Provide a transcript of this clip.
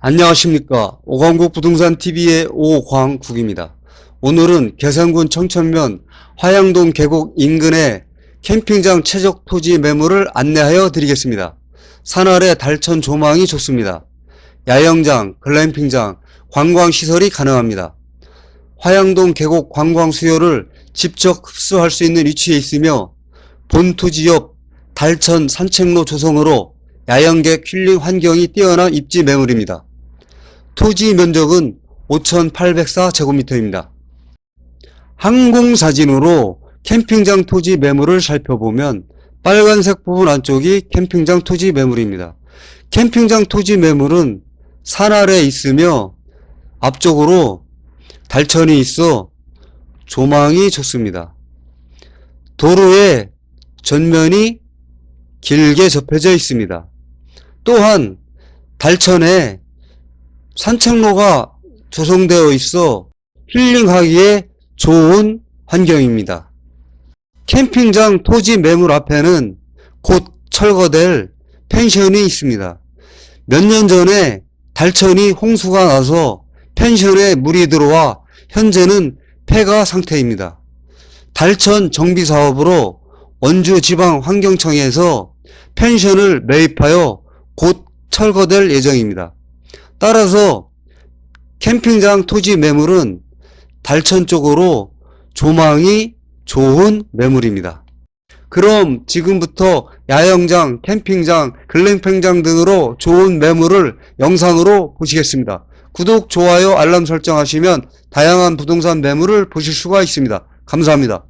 안녕하십니까. 오광국부동산TV의 오광국입니다. 오늘은 계산군 청천면 화양동계곡 인근의 캠핑장 최적 토지 매물을 안내하여 드리겠습니다. 산 아래 달천 조망이 좋습니다. 야영장, 글램핑장, 관광시설이 가능합니다. 화양동계곡 관광 수요를 직접 흡수할 수 있는 위치에 있으며 본토지 옆 달천 산책로 조성으로 야영객 힐링 환경이 뛰어난 입지 매물입니다. 토지 면적은 5,804제곱미터입니다. 항공사진으로 캠핑장 토지 매물을 살펴보면 빨간색 부분 안쪽이 캠핑장 토지 매물입니다. 캠핑장 토지 매물은 산 아래에 있으며 앞쪽으로 달천이 있어 조망이 좋습니다. 도로에 전면이 길게 접혀져 있습니다. 또한 달천에 산책로가 조성되어 있어 힐링하기에 좋은 환경입니다. 캠핑장 토지 매물 앞에는 곧 철거될 펜션이 있습니다. 몇 년 전에 달천이 홍수가 나서 펜션에 물이 들어와 현재는 폐가 상태입니다. 달천 정비사업으로 원주지방환경청에서 펜션을 매입하여 곧 철거될 예정입니다. 따라서 캠핑장 토지 매물은 달천 쪽으로 조망이 좋은 매물입니다. 그럼 지금부터 야영장, 캠핑장, 글램핑장 등으로 좋은 매물을 영상으로 보시겠습니다. 구독, 좋아요, 알람 설정하시면 다양한 부동산 매물을 보실 수가 있습니다. 감사합니다.